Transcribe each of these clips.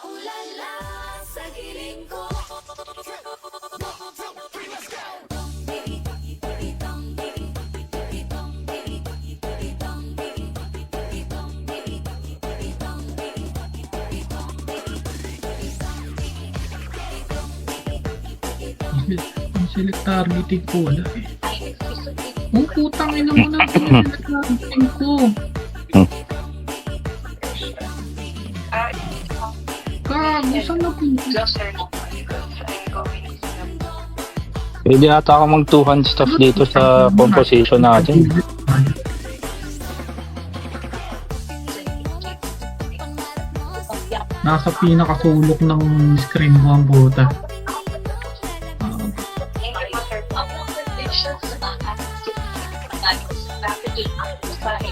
Ulala sa giling ko. Ang select targeting ko, wala eh. Ang putang ina mo na select targeting ko. Gago, saan na punta? Pwede ata ako mag two-hand stuff dito sa composition natin. Nasa pinakasulok ng screen ko ang buta.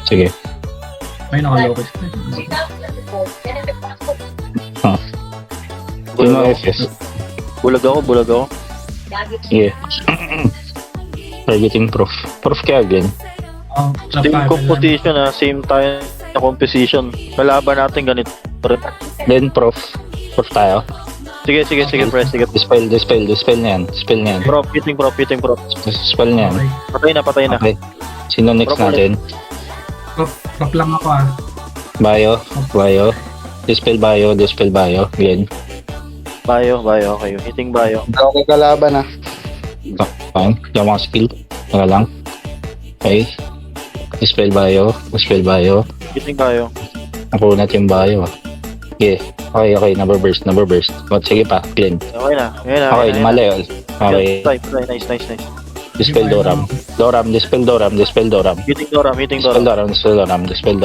Sige. Ay, nakalokis. Sino FS? Bulag ako. Yeah. Targeting prof. Prof kaya again. Same composition same tayo na composition. Kalaban natin ganito. Then prof. Prof tayo. Sige, press. Sige. Dispel na yan. Prop, hitting prop. Dispel na yan. Patay na. Okay. Sino next Prop natin? Prop lang ako Bio. Dispel bio. Again. Bayo, kayo. Hitting bayo. Okay kalaban Fine. Yung mga skill. Teka lang. Okay. Dispel bio. Hitting bayo. Nakuha natin yung bio. Okay. Okay. Number burst. Sige pa. Clean. Okay na. Okay. Mali. Okay. Nice. Dispel Doram. Dispel Doram. Hitting Doram. Dispel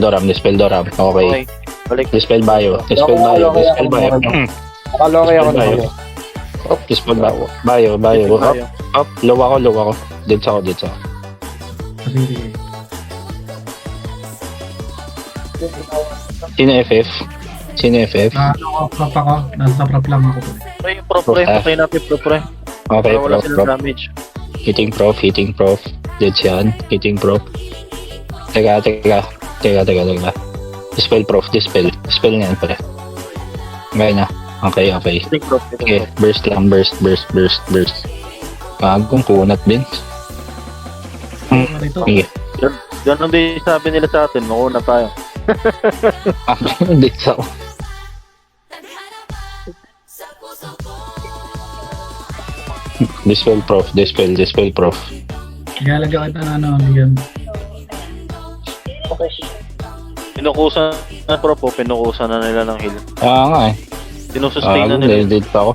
Doram. Dispel Doram. Okay. Okay. Balik. Dispel bio. Nakaloke ako na Dispel bio. Up. Low ako. Dito ako. Sige. Sino FF? Prop ako. Nasa prop lang ako. Pre, prop. Patay natin pre. Okay, Para wala silang prof. damage. Hitting prof. Dead yan. Hitting prof. Teka. Dispel prof. Dispel na yan pala. Okay na. Okay. Hitting prop. Okay, burst. Bagong kunat din. Ito. Sige. Ganun din sabi nila sa atin. Mauna tayo. Dito ako. Dispel prof. Ilalagay kita na bigyan. Pinukusan na prop o pinukusan na nila ng heal. Nga eh. Sinusustain na nila. Dead pa ako.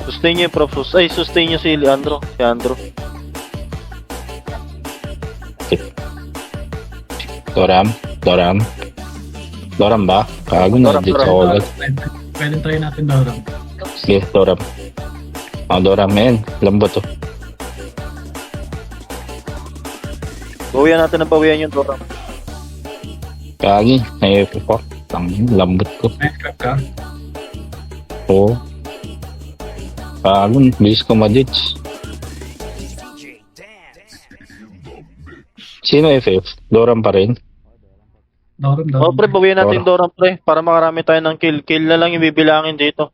Sustain niyo yung prop. Sustain niyo si Leandro. Doram ba? Kago na Doram. dito ako agad. Pwede try natin Doram. Sige, Doram. Doram yan. Lambot to. Bawian natin yung Doram. Kagi, naipo ko. Lambot ko. Nice crap ka. Oo. Kago, bilis ko ma-ditch. Sino FF? Doram pa rin? Doram. Pre, bawian natin yung Doram pre. Para makarami tayo ng kill. Kill na lang yung bibilangin dito.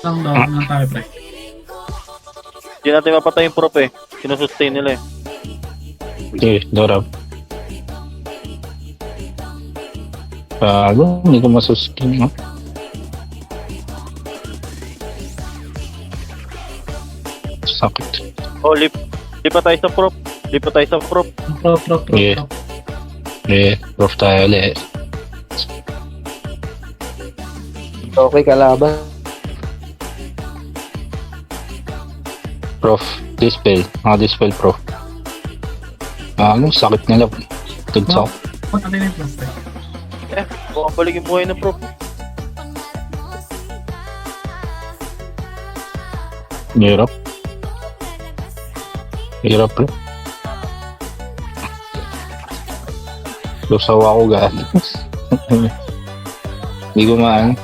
Doram lang tayo, pre. Hindi natin mapatay yung prop Sinusustain nila Okay, Doram. Kago, hindi ko masuskin. Sakit. Lipat tayo sa prop. Prop. Yeah. Prof tayo ulit. Okay kalaban Prof, dispel. Dispel prof. Anong sakit nila. Tigsak. Punta din yung prop, pre. Baka balik yung buhay ng prop. Hirap bro. Lusaw ako gaan. Hindi ko maan.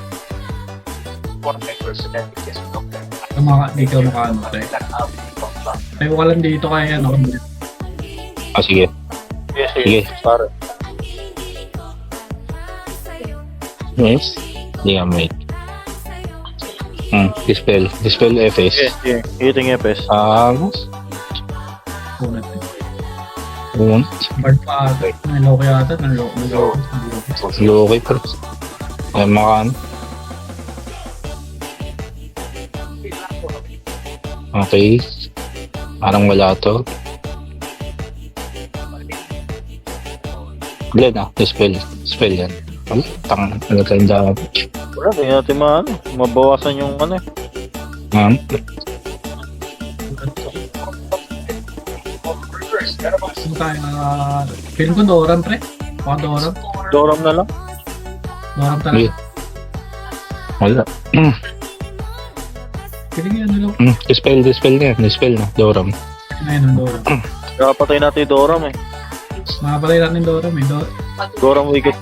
Di ka makaano, pre. Tayo ka lang dito kaya ano. Ah, sige. Yes, Sige. Pare. Yes. Hindi nga, wait. Dispel. Dispel FS. Yes, yeah. Hitting FS. Unat. Unat. Bard pa ata. Naloko yata. Naloko. Okay, pero. Ay, mga ano. Okay. Parang wala to. Glenn dispel. Dispel yan. Tang, ano tayong dami. Wala, hindi natin mabawasan yung ano eh. Ano tayo? Feeling ko Doran, pre. Baka Doran. Doram na lang. Doran talaga. Hindi. Wala. Feeling yun nila. Dispel na yan. Dispel na. Doram. Ayun ang Doran. Kakapatay natin yung Doram eh. Makapalay natin yung Doran. May Doran. Doram wicked.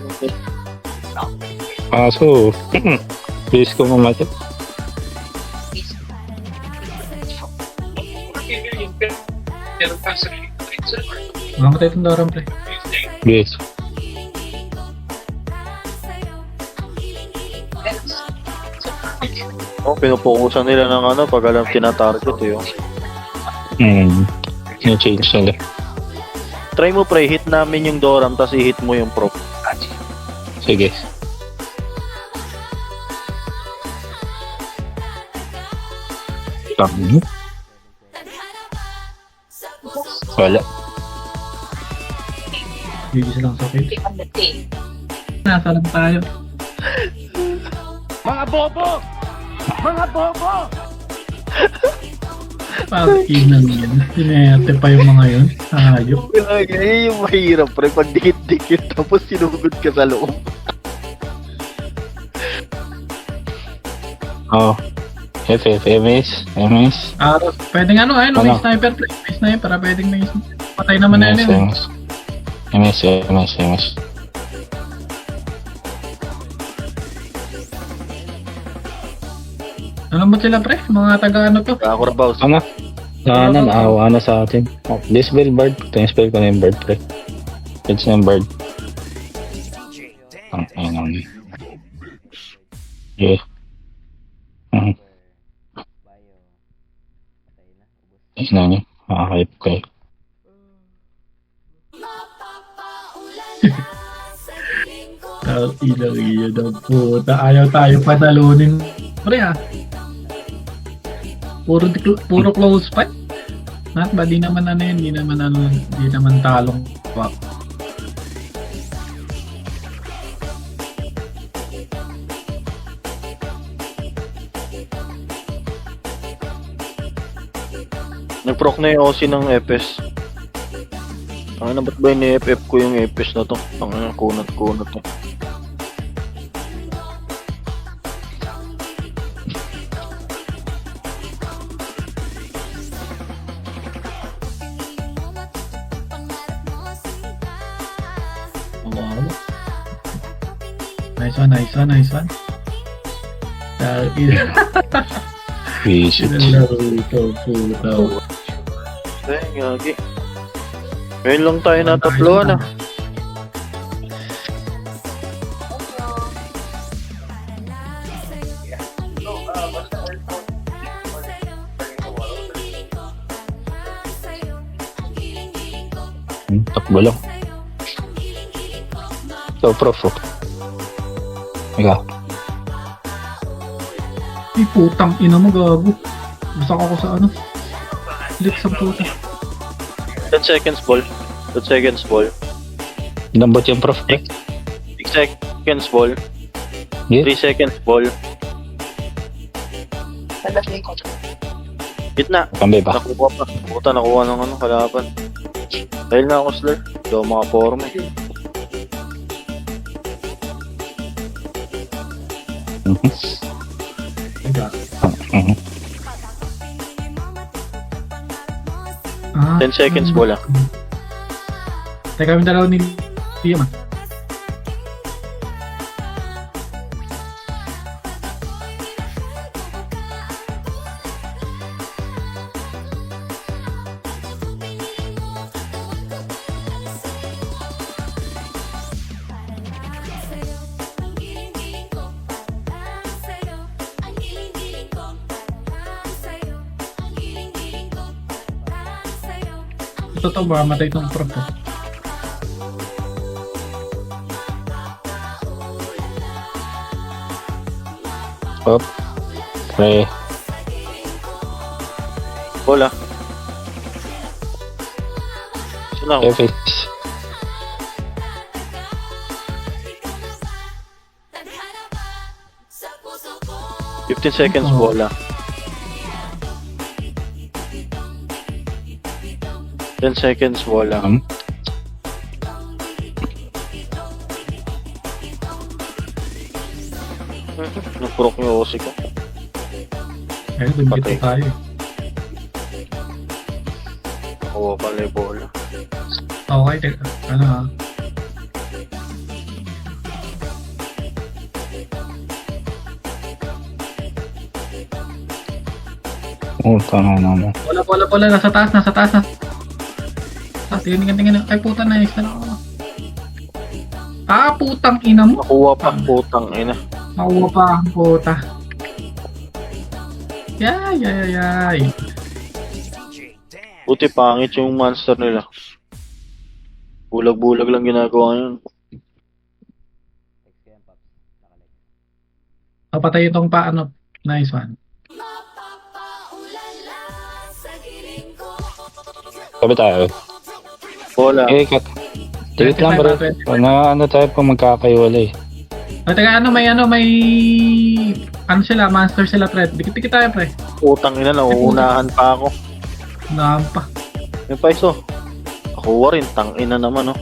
So, please ko mamatay. Makamatay itong Doran, pre. Yes. Oh, pinupukusan nila ng ano pag alam tinatarget eh. Oh. Na-change nila. Try mo pre, hit namin yung Doram tapos i-hit mo yung prop. Sige. Wala. Bigis lang sa face. Nasa lang tayo. Mga bobo! Mga bobo! Parang inang yun. Sinete pa yung mga yun. Hayop. Yan yung mahirap pre, pag dikit-dikit tapos sinugod ka sa loob. Oh. FF, MS. Pwedeng ano, may Ano? sniper, pre. May sniper, pwedeng may patay naman na yun. MS. Ano ba sila, pre? Mga taga ano to? Kakurbaw. Ano? Sana naawa na sa atin. Dispel Bard. Dispel ko na yung Bard, pre. It's na yung Bard. Ayun. Yeah. Ayun na niya. Makakayip kayo. Ilaw yun ang puta. Ayaw tayo patalunin. Pre puro close fight. Not ba? Di naman ano yun. Di naman talong. Wow. Nag-proc na yung OC ng FS. Ang ba't ba yung FF ko yung FS na to? Ang kunat to. Wow. Nice one. Visit. Laro ito, puta. Ay, gagi. Ngayon lang tayo natatloan ah. Takbo lang. So, prof. Ika. Ay, putang ina mo, gago. Basta ako sa ano. Lit sa puta. 10 seconds ball. 10 seconds ball. Inambot yung prof, pre. 6 seconds ball. Yeah. 3 seconds ball. Gitna. Kambi ba? Nakuha pa. Puta, nakuha ng ano, kalaban. Dahil na ako, Slur. Hindi ako makaporma eh. Mhm. 10 seconds ball ah. Teka, kami dalawa ni Liam ah. Totoo ba, matay itong prop ko. Up. Pre. Bola. Sila ako. FX. Tadhana ba sa puso ko? 15 seconds Oo. bola. 10 seconds bola. Napurok yung OC ko. Ayun, dun Patay. dito tayo. Nakuha pala yung bola. Okay, teka. Ano ah. Oh, tama naman. Bola, nasa taas. Tingin. Ay, puta na, isa na ako. Ah, putang ina mo. Nakuha pa, putang ina. Makuha pa ang puta. Yay. Buti pangit yung monster nila. Bulag-bulag lang ginagawa yun. Papatay itong paano. Nice one. Mapapaulala sa giling ko. Sabi tayo. Bola. Eh, tigit lang bro. Ano tayo pa magkakaiwalay. O, teka, may ano sila, monster sila, pre. Dikit-dikit tayo, pre. Putang ina, nauunahan pa ako. Naampa. Yung paiso. Nakuha rin, tang ina naman, oh.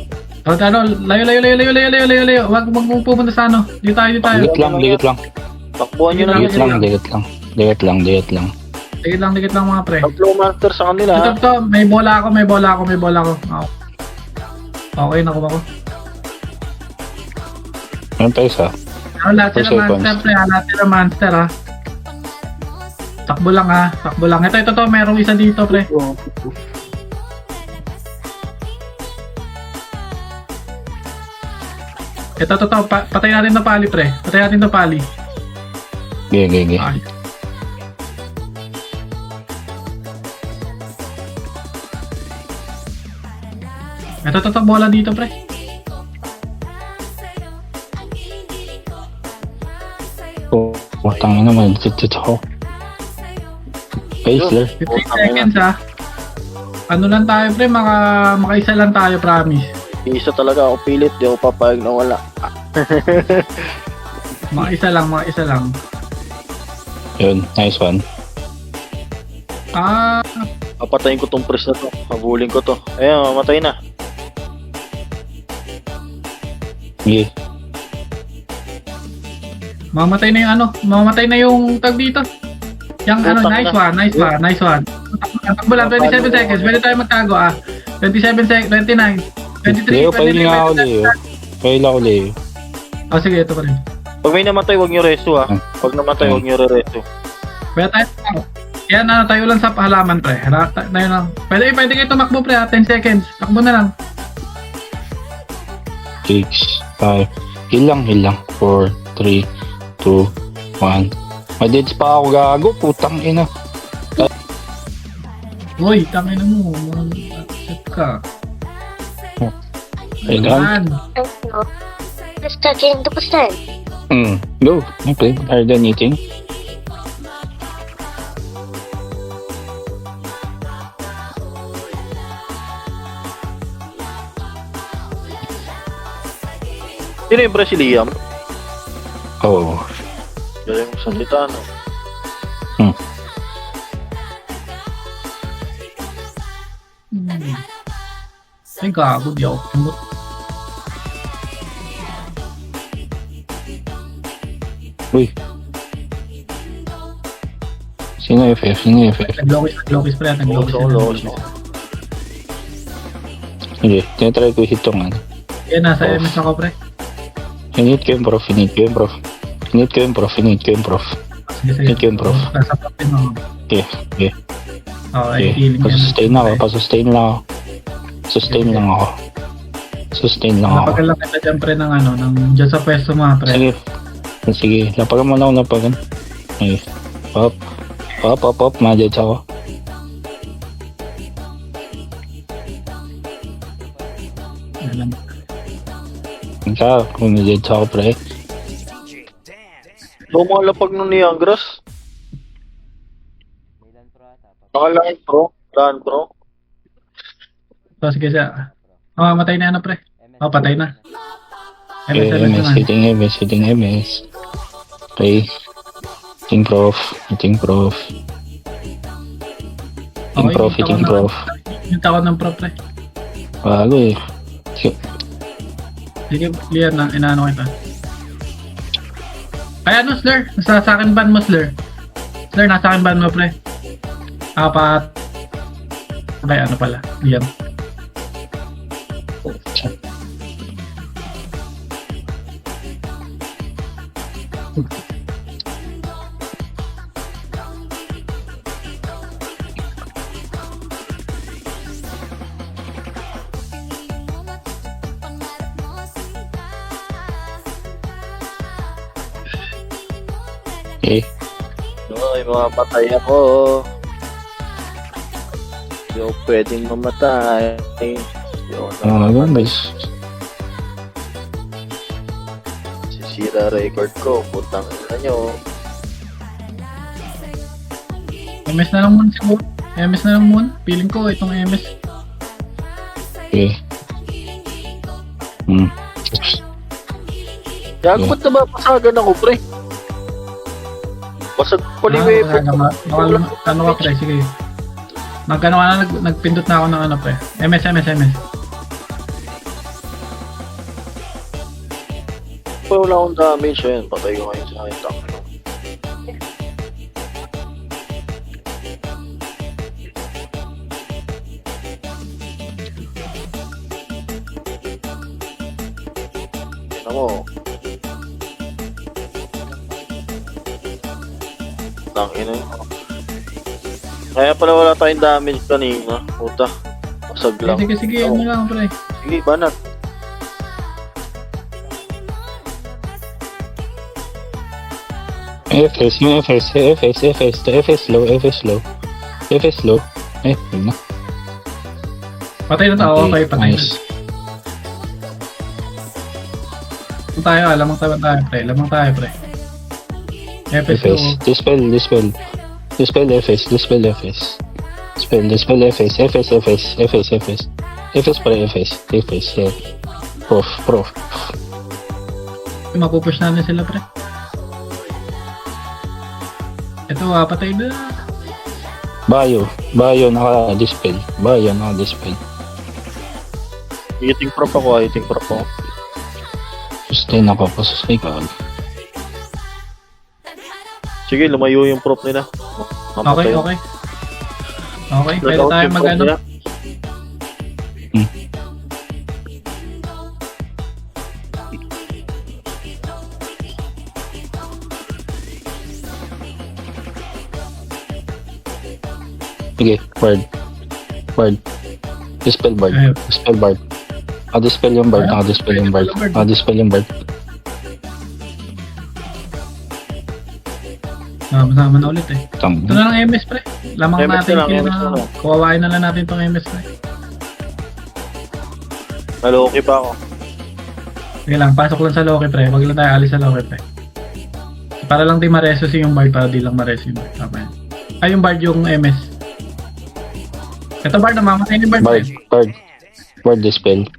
O, ano, layo. Wag mong pupunta sa ano. Dito tayo. Ligit lang. Takbuhan nyo na Ligit yun. Ligit lang. Dikit lang mga pre. Tatlo monster sa kanila, ha? Ito, may bola ako. Okay, nakuha ko. Ano tayo sa? Ano, lahat 4 sila seconds. monster, pre. Lahat sila monster, ha. Takbo lang, ha. Ito, merong isa dito, pre. Ito, patay natin na pali, pre. Gigi. Ay. Ito, bola dito, pre. Sa'yo, ang giling-giling ko. Sa'yo, Putang ina, mag-sit ako. Paisler. 15 seconds, ha. Ano lang tayo, pre. Makaisa lang tayo, promise. Isa talaga ako pilit, di ako papayag na wala. Makaisa lang. Yun, nice one. Ah, Papatayin ko tong press na to. Habulin ko to. Ayan, mamatay na. Sige. mamatay na yung tag dito. Yung ano, Utang nice one. Takbo lang, 27 seconds. Pwede tayo magtago, 27 seconds, 29, 23, Leo, paili nga ako, Leo. Paili ako, Leo. Oh, sige, ito pa rin. Pag may namatay, huwag nyo resto, ha? Pag namatay, huwag nyo re-resto. Pwede tayo. Yan, tayo lang sa halaman, pre. Tayo lang. Pwede kayo tumakbo, pre, 10 seconds. Takbo na lang. 6, 5. Heal lang. 4, 3, 2, 1. May deads pa ako gago. Putang ina. Uy, tangin mo. Set ka. Kailan? Basta, kailan tapos na? Go. Okay. Are you done eating? Sino yung Brazilian? Oo. Galing mo salita, no? Ay, gago, di ako kumot. Uy. Sino FF? Naglokis, pre. Locos ako, locos ako. Sige. Tinatry ko hit tong ano. Yan, nasa MS ako, pre. Init ko yung prof. Init ko yung prof. Sige. Thank you, bro. Nasa papin ako. Okay. Oh, ay, healing yan. Pasustain lang ako. Sustain lang ako. Napagal lang kita dyan, pre, ng ano, dyan sa pwesto mga, pre. Sige. Lapagan mo na ako. Lapagan. Okay. Up. Madets ako. Alam. Ikaw, kumilid sa ako, pre. Lumalapag nun ni Angras. Nakalaan pro. Laan pro. So, sige siya. Oh, matay na ano, pre. Oh, patay na. Okay, MS MS, naman. hitting MS. Okay. Hitting prof. Hitting prof. Hitting prof, hitting prof. Yung takot ng pro, pre. Bago eh. Sige, clear na. Inaano kita. Ay, ano, Slur? Nasa sa akin ban mo, Slur. Slur, nasa akin ban mo, pre. Apat. Ay, ano pala. Liam. Okay. Ay, mapatay ako. Hindi ako pwedeng mamatay. Hindi ako Guys. sisira record ko. Putang ina nyo. MS na lang muna siguro. MS na lang muna. Feeling ko itong MS. Okay. Gago, ba't nabapasagan ako, pre? Basag pala yung weapon. Ano ka, pre? Sige. Magkano ka na, nagpindot na ako ng ano, pre. MS. Pa wala akong damage. Ayan, patay ko ngayon sa akin. Tank. Tignan mo. Tangina yun. Kaya pala wala tayong damage kanina. Puta. Basag lang. Sige, ano lang, pre. Sige, banat. FS low. Yun na. Patay na tao, okay, patay na. Nice. Lamang tayo, pre. FS FS. low. Dispel FS. Dispel FS. FS para FS. Yeah. Prof. Mapupush natin sila, pre. Ito, patay na. Bayo naka-dispel. Hitting prop ako. Sustain ako. Pasusay ka. Sige, lumayo yung prop nila. Okay. Pwede tayo mag-ano. Sige, Bard. Dispel Bard. Ayun. Naka-dispel yung Bard. Sama na ulit eh. Tang. Ito na lang MS, pre. Lamang MS natin na lang, kaya MS na na. lang. Kawawain na lang natin itong MS, pre. Naloki pa ako. Sige lang, pasok lang sa Loki, pre. Wag lang tayo alis sa Loki, pre. Para lang di ma-resus yung Bard, para di lang ma-resus yung Bard. Tama yan. Ay, yung Bard yung MS. Ito Bard, namamatay ni Bard. Bard dispel. Sige,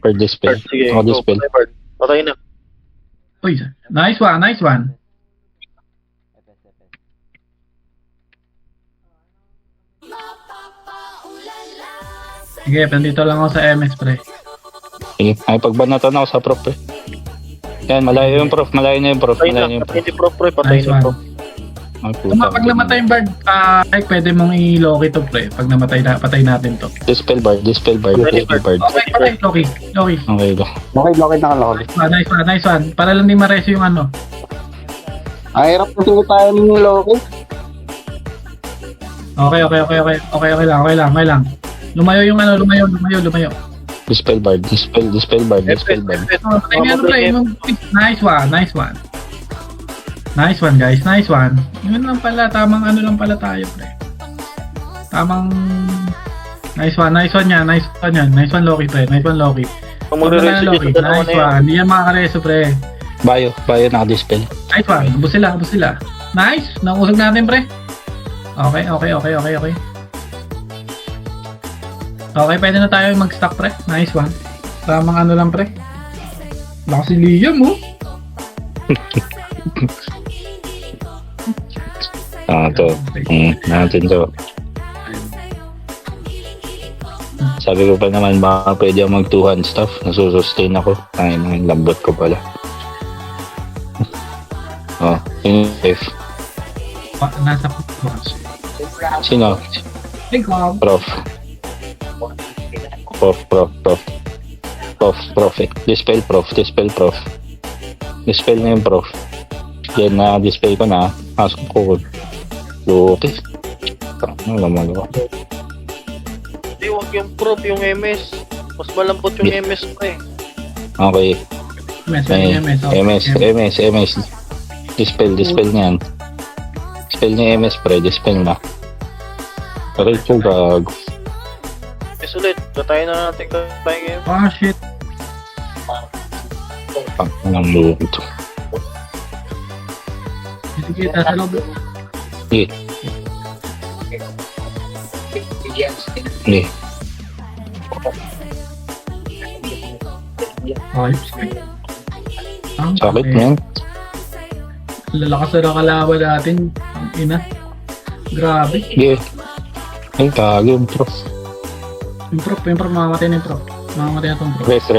go. Naka-dispel. Patay, Bard. Patay na. Uy, nice one. Sige, nandito lang ako sa MS, pre. Sige, ay pagbanatan ako sa prof. Yan, malayo yung prof. Patay na. Hindi prop, pre. Patay Nice na one. prop. Ay, puta. Pag namatay yung Bard, ay pwede mong i-Loki to, pre. Pag namatay patay natin to. Dispel Bard. Okay, patay, Loki. Okay, go. Lokit nakalokit. Nice one. Para lang di ma-resu yung ano. Ang hirap kasi tayo ng lokit. Okay lang. Lumayo yung ano, lumayo. Dispel Bard. Patay nga ano, pre. Nice one, guys. Yun lang pala, tamang ano lang pala tayo, pre. Tamang... Nice one yan. Nice one, Loki, pre. Kung magre-reso Loki. dito, dalawa Nice na yan. one. Hindi yan makakareso, pre. Bayo naka-dispel. Nice one. Ubus sila. Nice. Nakusog natin, pre. Okay. Okay, pwede na tayo mag-stack, pre. Nice one. Tamang ano lang, pre. Wala si Liam, oh. To. Natin to. Sabi ko pa naman, baka pwede ako mag-2-hand stuff. Nasusustain ako. Tangin na yung lambot ko pala. Yung F. Nasa box. Sino? Ikaw. Prof. Dispel prof. Dispel na yung prof. Yan na, dispel ko na. Pasok ko. Luki. Ano naman ako? Hindi, huwag yung prop, yung MS. Mas malambot yung MS pa eh. Okay. MS. MS. Dispel niyan. Dispel ni MS pre, dispel na. Pero ito gago. MS ulit, tatayin na natin tayo ngayon. Ah, shit. Ang luki ito. Sige, nasa loob. Hindi. Ayos. Ang Sakit man. Lalakas na kalaban natin. Ang ina. Grabe. Hindi. Ay, gago yung prof. Yung prop, mamamatay na yung prop. Mamamatay na itong prop. Rest.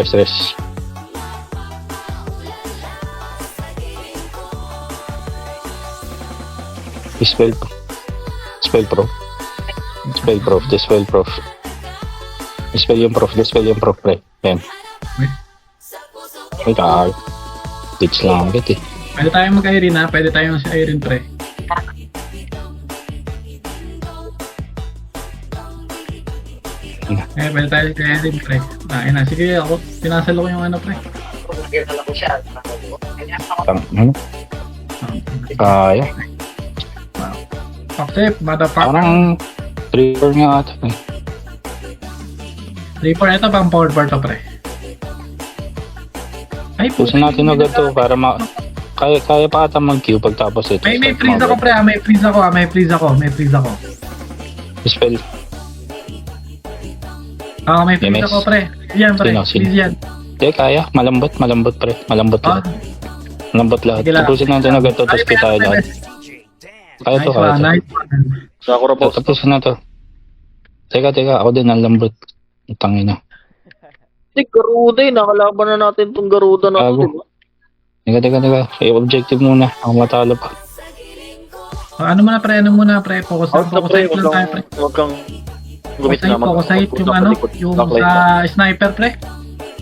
Dispel prof. Dispel yung prof, pre. Yan. Ay, gago. Ditch lang agad eh. Pwede tayong mag-Irene ha. Pwede tayong si Irene pre. Pwede tayo si Irene pre. Ina. Sige ako. Pinasalo ko yung ano pre. Ano? Kaya. Accept, motherfucker. Parang 3-4 nga ata. 3-4. Ito pang power bar to pre. Ay, Pusin natin agad to para kaya pa ata mag-queue pagtapos ito. May freeze ako pre. May freeze ako. Dispel. May freeze MS. ako pre. Yan pre. Sino? Freeze yan. Hindi, kaya. Malambot pre. Malambot Ah, lahat. Malambot lahat. Sige lang. Tapusin natin agad to, tapos tayo lahat. Kaya to, kaya to. Nice one. Sakura boss. Tapusin na to. Teka, ako din, ang lambot. Ang tangina. Hindi, Garuda eh. Nakalaban na natin itong Garuda na Gago. ito, diba? Teka. Ay, objective muna. Ako matalo pa. Ano muna pre. Focus Out na pre, lang tayo pre. huwag kang gumit na. Focus yung ano, yung sa sniper pre.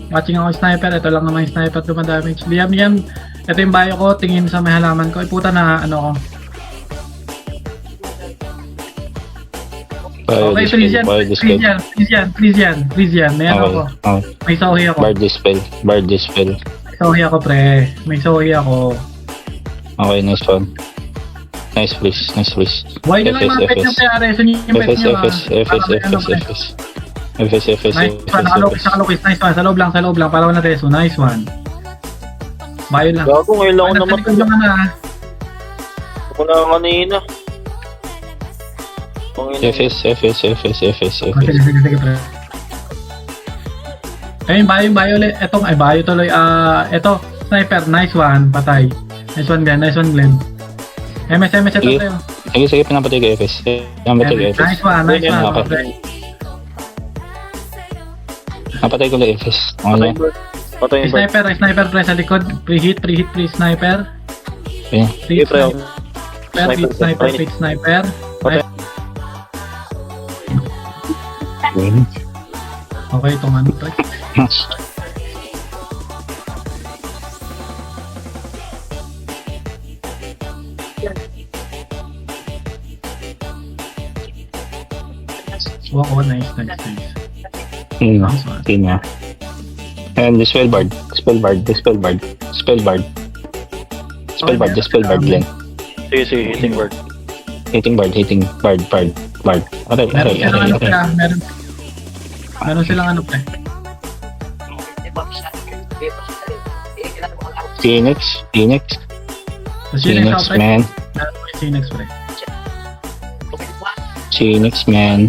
Watching ako sniper, ito lang naman yung sniper dumadamage. Liam, ito yung bio ko, tingin sa may halaman ko. Ay puta na, ano ko. Okay, please yan. May ano ako. Okay. May sohi ako. Bard dispel. Sohi ako pre. May sohi ako. Okay, nice one. Nice freeze. Why nyo lang mga pet nyo pre, areso nyo yung pet nyo FS. Nice one, nakalokis. Nice one, sa loob lang, para wala reso. Nice one. Bayo lang. Gago, ngayon lang ako Nasa naman. likod yung ano ah. Ako na kanina. FS. Sige pre. Ayun, bayo ulit. Bayo tuloy. Eto, sniper. Nice one, patay. Nice one, Glenn. MS ito Sige. tayo. Sige, pinapatay ko FS. Nice one. Okay. Napatay ko lang FS. Patay Okay. yung bird. Sniper pre sa likod. Pre-hit, sniper. Okay. Sige, pre. Sniper. Patay. Okay, itong ano pre. Wow, nice. Tina. And dispel bard, Glenn. Sige, hitting bird. Hitting bard. Aray. Meron silang ano pre. Phoenix. Phoenix. Sa Phoenix Phoenix, ako, pre. man. Meron ko yung Phoenix, pre. Phoenix, man.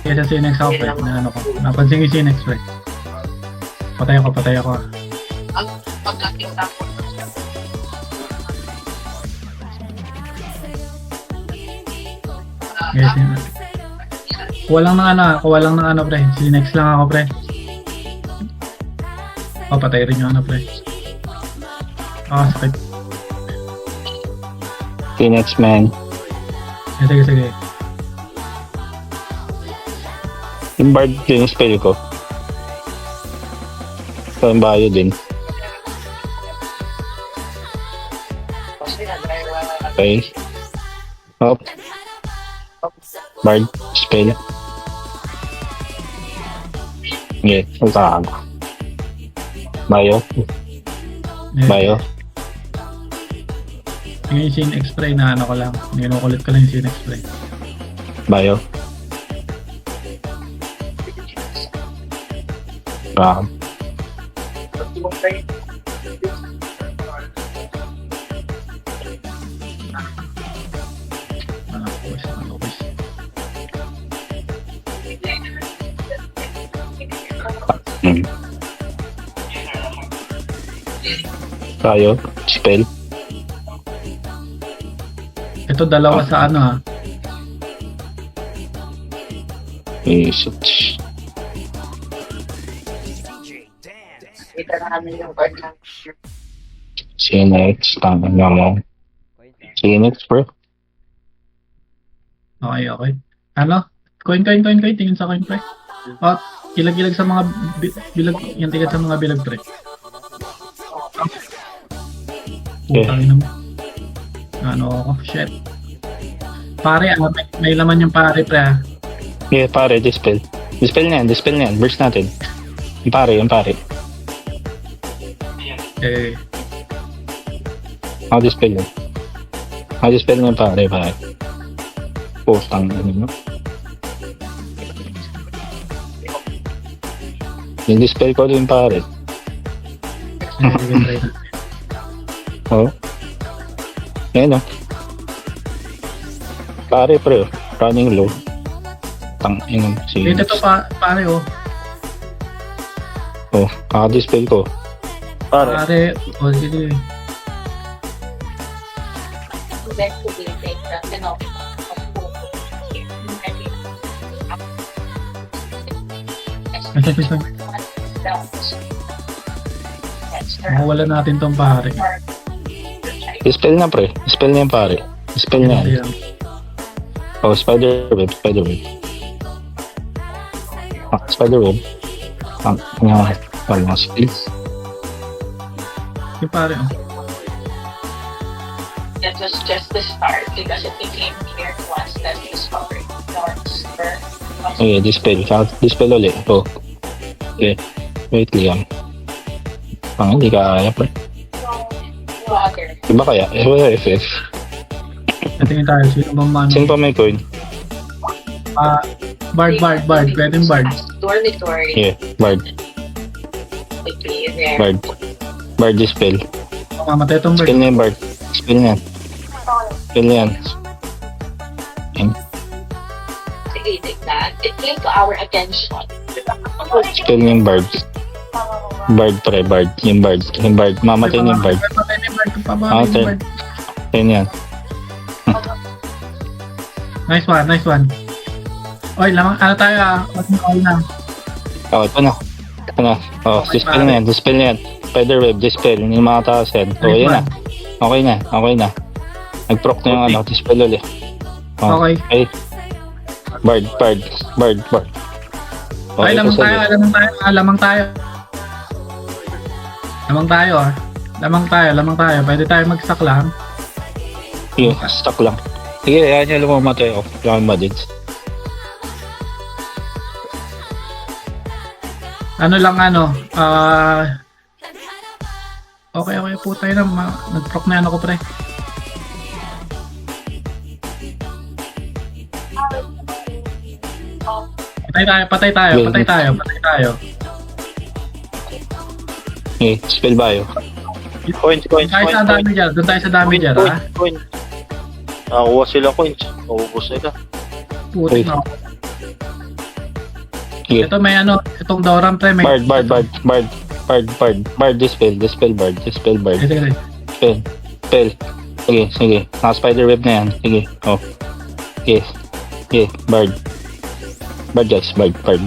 Kaya sa Phoenix ako, pre. Na ano ko. Napansin ko yung Phoenix, pre. Patay ako, patay ako. Yes, yun. Kuha lang ng ano, kuha lang ng ano, pre. Phoenix lang ako, pre. Oh, patay rin yung ano, pre. Ah, sakit. Phoenix, man. Sige, sige. Yung bard yung spell ko. So, yung bayo din. Okay. Hop. Bard spell. Okay, ulta ako. Bayo. Yeah. Bayo. Yung Phoenix spray na ano ko lang. Ninukulit ko lang yung Phoenix spray. Bayo. Ram. Ano, boys, ano, boys. Hmm. Bayo. Spell. Ito dalawa sa ano ha. Isot. Phoenix. Tama nga mo. Phoenix, bro. Okay, okay. Ano? Coin. Tingin sa coin, pre. Oh, ilag-ilag sa mga bilag. Yan, tingin sa mga bilag, pre. Putang ina mo. Ano ako? Shit. Pare, may laman yung pare, pre. Ah. Yeah, pare, dispel. Dispel na yan. Burst natin. Yung pare. Eh, Dispel yun. Dispel na yung pare. Putang ano mo. Yung dispel ko din pare. sige, try na. Oh. Ayan o. Pare, pre. Running low. Tang inong Dito to pare, oh. Oh, dispel ko. Pare. Pare, oh, sige. Mawala natin tong pare. Dispel na, pre. Dispel na yung pare. Dispel na yan. Ayan. Oh, spiderweb. Spiderweb. Mga skills. Yung pare, oh. It was just the start because it became clear to us that we discovered North's birth was Okay, dispel. Dispel ulit. Oh. Okay. Wait lang. Hindi kaya, pre. water. Diba kaya? Wala FF. Tingin tayo, sino bang man? Sino pa may coin? Bard. Pwedeng bard. Dormitory Yeah, bard. would be there. Bard dispel. Mamatay tong bard. Spell na yung bard. Spell na yan. Spell na yan. Sige, take that. It came to our attention. Spell na yung bard. Bard, pre, bard. Yung bard. Mamatay na yung bard. Mamatay na yung bard. Pabahay Okay. yung bard. Ayun yan. Nice one. Oy, lamang, ano tayo ah. Wag na all na. Oh, ito na. Oh, dispel na yan. Spiderweb, dispel. Yung mga taas yan. Oh, yan na. Okay na. Nag-proc na yung ano, dispel ulit. Oh, Okay. Bard. Ay, lamang ito tayo. Lamang tayo. Pwede tayo mag-stack lang. Yeah, stuck lang. Sige, yan yung lumamatay ako. Yung madits. Okay, puta yun na. Nag-proc na ano ko, pre. Patay tayo. Okay, spell bio. Coins, Doon tayo sa damager. Doon tayo sa damager, ha? Coins. Nakakuha sila coins. Maubos nila. Puti na. Sige. Ito may ano, itong Doram pre, may... Bard, dispel bard. Sige, sige. Spell. Sige. Naka-spider web na yan. Sige, oh. Sige, bard. Bard guys, bard.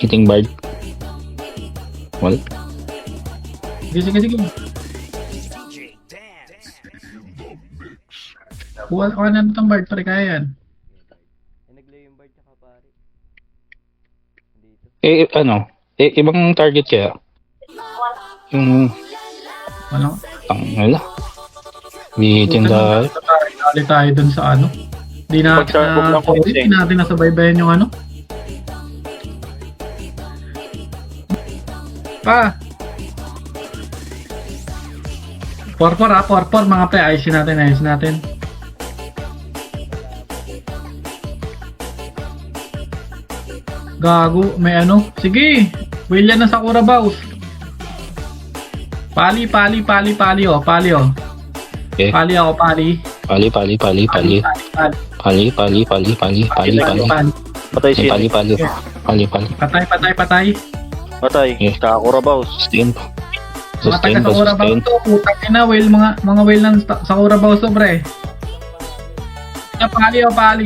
Hitting bard. Well, Sige. Kuha na itong Bard pre, kaya yan. ibang target kaya. Yung, Ano? wala. Bitin dahil. Dali tayo dun sa ano. Di natin Pag-sharp lang ko kasi. Di natin nasabaybayan yung ano. Pa! Porpor mga pre, ayusin natin. Gago, may ano? Sige, William na Sakura Bows. Pali oh. Okay. Pali ako. Pali. Pali. Patay siya. Pali. Patay. Okay. Kakurabaws. Sustain. Mga taga Sakura Bows to, putang ina, whale, mga whale ng Sakura Bows to, pre.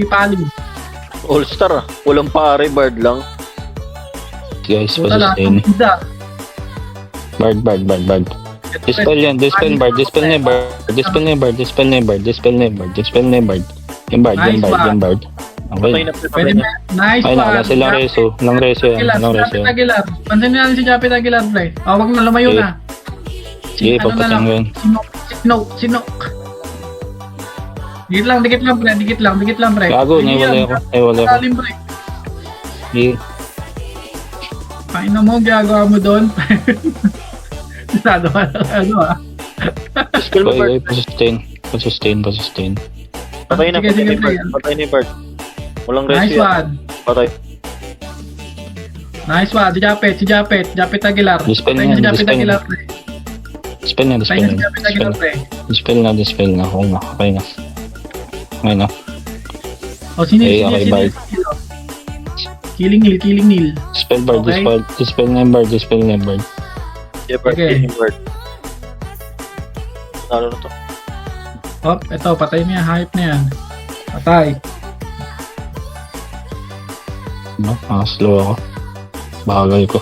Pali. All-star. Walang pare, bard lang. Guys, Puta lahat sustain. ng pizza. Bard. Dispel yan. Dispel na yung bard. Yung bard. Patay Okay. na pre. Pwede na. Nice Ay, one. naka sila reso. Lang reso yan. Japit Aguilar. Pansinin natin si Japit Aguilar, pre. Wag na lumayo Okay. na. Sige, Ano na papatang lang? yun. Sinok. Dikit lang, pre. Gago, Sige naiwala yan. ako. Salim, pre. Sige. Kain na mo, ginagawa mo doon. Sado ka na, ano ah. Skill mo, bard. Pasustain. Patay na. Sige, pre. Patay ni bard. Walang Nice reso yan. one. Patay. Si Japit Aguilar. Dispel Patay niya, si Japit dispel Aguilar, niya. pre. Dispel na. Patay na si Japit Aguilar, pre. Dispel na. Okay na. O, sinil. Okay, bye. Killing nil. Dispel bard. Okay. Dispel na yung bard. Yeah, bard. Okay. Killing bard. Nalo na to. Hop, eto, patay niya. Hype na yan. Patay. No, slow ako. Bagal ko.